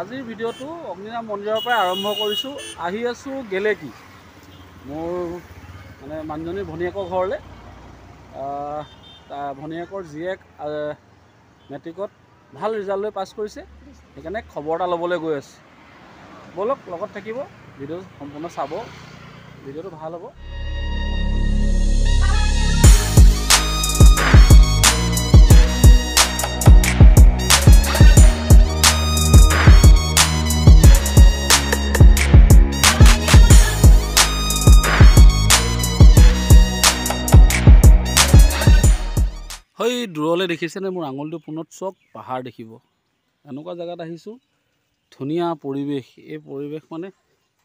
আজিৰ ভিডিঅ'টো অগ্নিনাভ মন্দিৰৰ পৰা আৰম্ভ কৰিছোঁ। আহি আছোঁ গেলেকী, মোৰ মানে মানুহজনীৰ ভনীয়েকৰ ঘৰলৈ। ভনীয়েকৰ জীয়েক মেট্ৰিকত ভাল ৰিজাল্ট লৈ পাছ কৰিছে, সেইকাৰণে খবৰ এটা ল'বলৈ গৈ আছোঁ। ব'লক লগত থাকিব, ভিডিঅ' সম্পূৰ্ণ চাব, ভিডিঅ'টো ভাল হ'ব। হয়, দূৰলৈ দেখিছেনে মোৰ আঙুলিটো পোনত চব পাহাৰ দেখিব। এনেকুৱা জেগাত আহিছোঁ, ধুনীয়া পৰিৱেশ। এই পৰিৱেশ মানে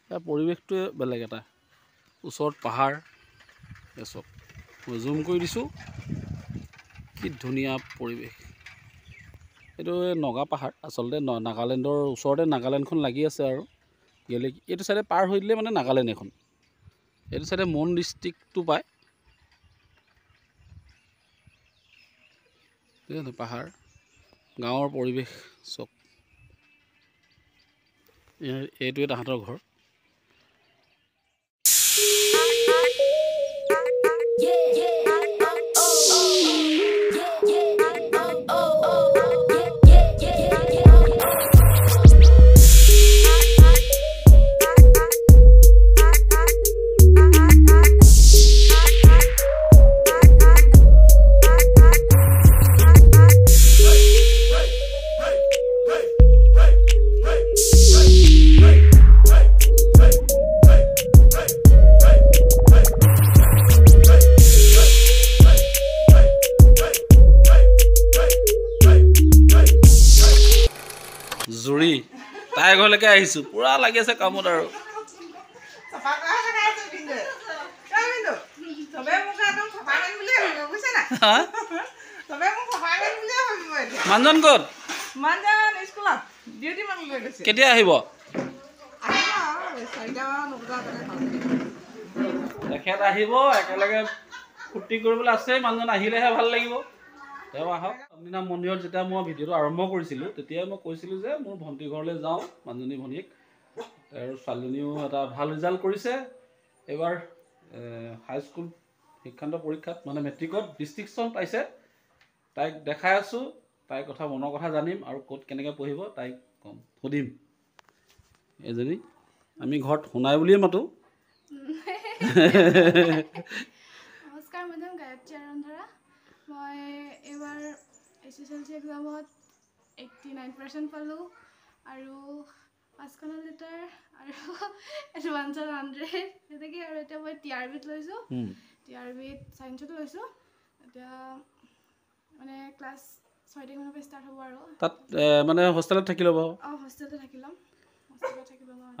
এই পৰিৱেশটোৱে বেলেগ এটা। ওচৰত পাহাৰ, চব মই জুম কৰি দিছোঁ, কি ধুনীয়া পৰিৱেশ। এইটো নগা পাহাৰ, আচলতে নাগালেণ্ডৰ ওচৰতে নাগালেণ্ডখন লাগি আছে আৰু গেলেকী এইটো চাইডে পাৰ হৈ দিলে মানে নাগালেণ্ড এখন। এইটো চাইডে মন ডিষ্ট্ৰিক্টটো পায়। পাহাৰ, গাঁৱৰ পৰিৱেশ চব। এইটোৱে তাহাঁতৰ ঘৰ। জুৰি তাই ঘৰলৈকে আহিছোঁ, পুৰা লাগি আছে কামত আৰু। মানুহজন ক'ত? কেতিয়া আহিব? তেখেত আহিব, একেলগে ফূৰ্তি কৰিবলৈ আছে। মানুহজন আহিলেহে ভাল লাগিব। তেওঁ আহক। অগ্নিনাভ মন্দিৰত যেতিয়া মই ভিডিঅ'টো আৰম্ভ কৰিছিলোঁ, তেতিয়াই মই কৈছিলোঁ যে মোৰ ভণ্টিৰ ঘৰলৈ যাওঁ, মানুহজনী ভনীয়েক। তেওঁৰ ছোৱালীজনীও এটা ভাল ৰিজাল্ট কৰিছে। এইবাৰ হাইস্কুল শিক্ষান্ত পৰীক্ষাত মানে মেট্ৰিকত ডিষ্টিংশ্যন পাইছে। তাইক দেখাই আছোঁ, তাইৰ কথা মনৰ কথা জানিম আৰু ক'ত কেনেকৈ পঢ়িব তাইক ক'ম, সুধিম। এজনী আমি ঘৰত শুনাই বুলিয়ে মাতোঁ। নমস্কাৰ, মোৰ নাম গায়ত্ৰী আৰন্ধৰা। মই এইবাৰ SSLC এক্সামত 89% পালোঁ আৰু 5 লিটাৰ আৰু এডভান্সত 100 তেনেকৈ। আৰু এতিয়া মই TRBত লৈছোঁ, TRBত ছায়েন্সতো লৈছোঁ। এতিয়া মানে ক্লাছ 6 তাৰিখমানৰ পৰা ষ্টাৰ্ট হ'ব আৰু। তাত মানে হোষ্টেলত থাকি ল'ব? হোষ্টেলতে থাকি ল'ম।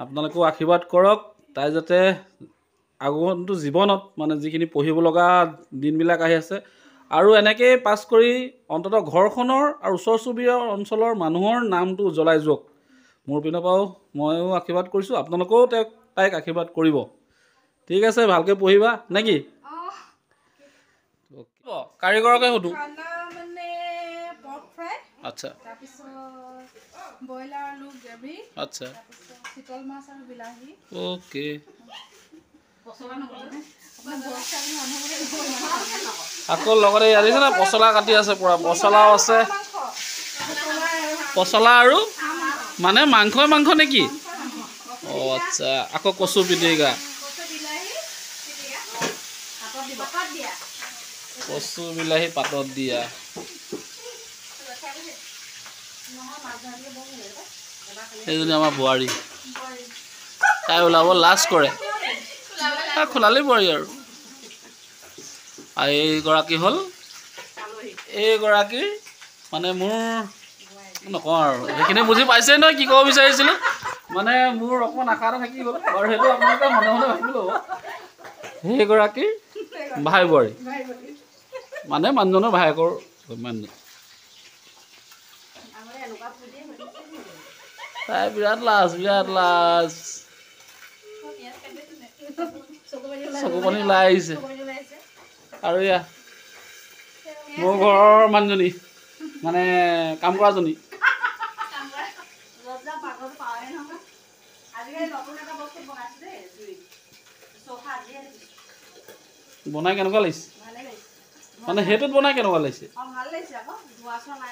আপোনালোকেও আশীৰ্বাদ কৰক, তাই যাতে আগন্তুক জীৱনত মানে যিখিনি পঢ়িব লগা দিনবিলাক আহি আছে আৰু এনেকেই পাছ কৰি অন্ততঃ ঘৰখনৰ আৰু ওচৰ চুবুৰীয়া অঞ্চলৰ মানুহৰ নামটো উজ্বলাই যাওক। মোৰ পিনৰ পৰাও ময়ো আশীৰ্বাদ কৰিছোঁ, আপোনালোকেও তাইক আশীৰ্বাদ কৰিব। ঠিক আছে, ভালকৈ পঢ়িবা নে কি? কাৰিকৰকে সুধো। আচ্ছা, ব্ৰইলাৰ আলু গ্ৰেভি, আচ্ছা, চিতল মাছ আৰু বিলাহী। অ'কে। আকৌ লগতে ইয়াত দেখিছে না, পচলা কাটি আছে, পূৰা পচলাও আছে। পচলা আৰু মানে মাংস নেকি? অঁ আচ্ছা, আকৌ কচু পিটিকা, কচু বিলাহী পাতত দিয়া। এইজনী আমাৰ বোৱাৰী, তাই ওলাব লাজ কৰে, তাই খোলালেই বোৱাৰী আৰু। এইগৰাকী হ'ল এইগৰাকী মানে মোৰ নকওঁ আৰু, সেইখিনি বুজি পাইছেই নহয় কি ক'ব বিচাৰিছিলোঁ। মানে মোৰ অকণমান আশা এটা থাকি গ'ল আৰু সেইটো আপোনালোকে মনে মনে ভাবি ল'ব। সেইগৰাকীৰ ভাই বোৱাৰী মানে মানুহজনৰ ভায়েকৰ মানুহজন। তাই বিৰাট লাজ, চকু পানী ওলাই আহিছে। আৰু এয়া মোৰ ঘৰৰ মানুহজনী মানে কাম কৰাজনী। বনাই কেনেকুৱা লাগিছে মানে সেইটোত বনাই কেনেকুৱা লাগিছে ভাল লাগিছে আকৌ ধোৱা চোৱা নাই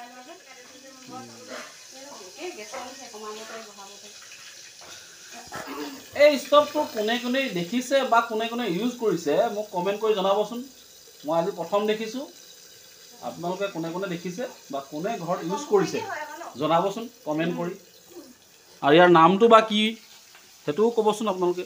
এই ষ্টভটো কোনে কোনে দেখিছে বা কোনে কোনে ইউজ কৰিছে মোক কমেণ্ট কৰি জনাবচোন মই আজি প্ৰথম দেখিছোঁ আপোনালোকে কোনে কোনে দেখিছে বা কোনে ঘৰত ইউজ কৰিছে জনাবচোন কমেণ্ট কৰি আৰু ইয়াৰ নামটো বা কি সেইটোও ক'বচোন আপোনালোকে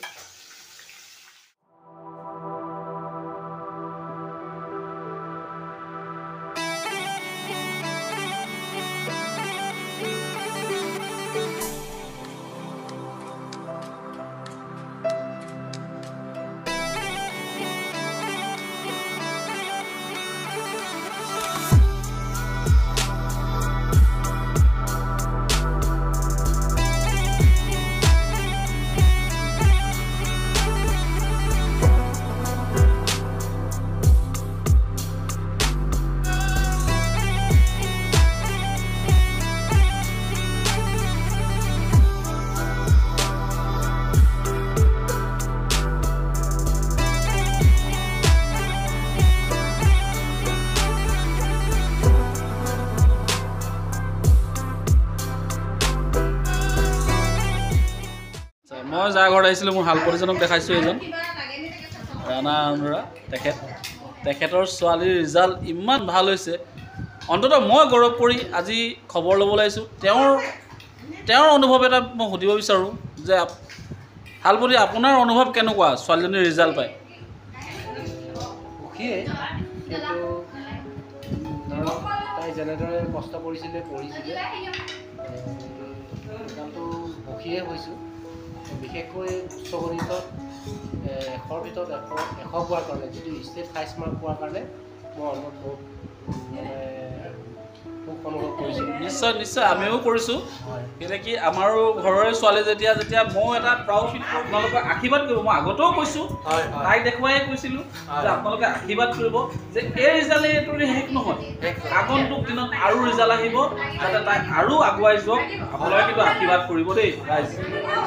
মই যাৰ ঘৰত আহিছিলোঁ মোৰ শালপতিজনক দেখাইছোঁ এজন ৰাণা আৰুণৰা তেখেতৰ ছোৱালীৰ ৰিজাল্ট ইমান ভাল হৈছে অন্ততঃ মই গৌৰৱ কৰি আজি খবৰ ল'বলৈ আহিছোঁ তেওঁৰ অনুভৱ এটা মই সুধিব বিচাৰোঁ যে শালপতি আপোনাৰ অনুভৱ কেনেকুৱা ছোৱালীজনীৰ ৰিজাল্ট পায় সুখীয়ে কিন্তু ধৰক তাই যেনেদৰে কষ্ট কৰিছিলে পঢ়িছিলে ৰিজাল্টটো সুখীয়ে হৈছোঁ বিশেষকৈ উচ্চ গণিতত 100ৰ ভিতৰত 100 পোৱাৰ কাৰণে যিটো ষ্টেট ফাৰ্ষ্ট মাৰ্ক পোৱাৰ কাৰণে মই অনুভৱ বহুত সুখ অনুভৱ কৰিছোঁ নিশ্চয় নিশ্চয় আমিও কৰিছোঁ কেলৈ কি আমাৰো ঘৰৰে ছোৱালী যেতিয়া ময়ো এটা প্ৰাউড ফিল আপোনালোকক আশীৰ্বাদ কৰিব মই আগতেও কৈছোঁ তাইক দেখুৱাই কৈছিলোঁ যে আপোনালোকে আশীৰ্বাদ কৰিব যে এই ৰিজাল্টে এইটো শেষ নহয় আগন্তুক দিনত আৰু ৰিজাল্ট আহিব যাতে তাই আৰু আগুৱাই যাওক আপোনালোকে কিন্তু আশীৰ্বাদ কৰিব দেই ৰাইজ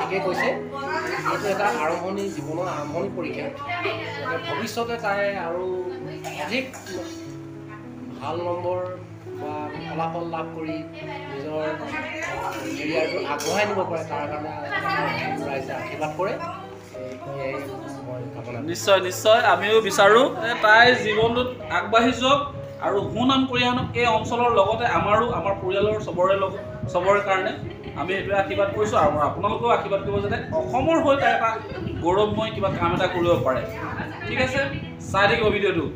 ঠিকেই কৈছে এইটো এটা আৰম্ভণি জীৱনৰ আৰম্ভণি পৰীক্ষা ভৱিষ্যতে তাই আৰু অধিক ভাল নম্বৰ বা ফলাফল লাভ কৰি নিজৰ কেৰিয়াৰটো আগবঢ়াই নিব পাৰে তাৰ কাৰণে ৰাইজে আশীৰ্বাদ কৰে মই কামনা নিশ্চয় নিশ্চয় আমিও বিচাৰোঁ যে তাই জীৱনটোত আগবাঢ়ি যাওক আৰু সুনাম কৰি আনক এই অঞ্চলৰ লগতে আমাৰো আমাৰ পৰিয়ালৰ চবৰে কাৰণে আমি সেইটোৱে আশীৰ্বাদ কৰিছোঁ আৰু আপোনালোকেও আশীৰ্বাদ কৰিব যাতে অসমৰ হৈ তাই এটা গৌৰৱময় কিবা কাম এটা কৰিব পাৰে ঠিক আছে চাই থাকিব ভিডিঅ'টো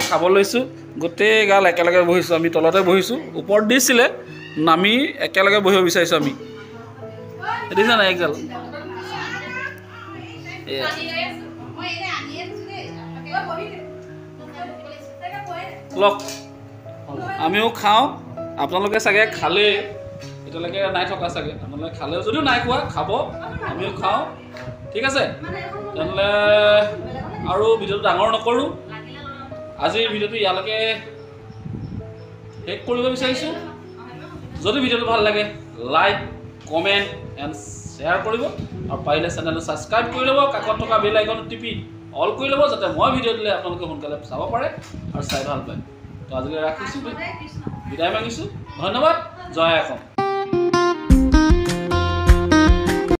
খাব লৈছোঁ গোটেই গাল একেলগে বহিছোঁ আমি তলতে বহিছোঁ ওপৰত দিছিলে নামি একেলগে বহিব বিচাৰিছোঁ আমি দেখিছা নাই একগাল লওক আমিও খাওঁ আপোনালোকে চাগে খালেই এতিয়ালৈকে নাই থকা চাগে আপোনালোকে খালেও যদিও নাই খোৱা খাব আমিও খাওঁ ঠিক আছে তেনেহ'লে আৰু ভিডিঅ'টো ডাঙৰ নকৰোঁ আজিৰ ভিডিঅ'টো ইয়ালৈকে শেষ কৰিব বিচাৰিছোঁ যদি ভিডিঅ'টো ভাল লাগে লাইক কমেণ্ট এণ্ড শ্বেয়াৰ কৰিব আৰু পাৰিলে চেনেলটো ছাবস্ক্ৰাইব কৰি ল'ব কাষত থকা বেল আইকনটো টিপি অল কৰি ল'ব যাতে মই ভিডিঅ' দিলে আপোনালোকে সোনকালে চাব পাৰে আৰু চাই ভাল পায় তো আজিলৈ ৰাখিছোঁ বিদায় মাগিছোঁ ধন্যবাদ জয় অসম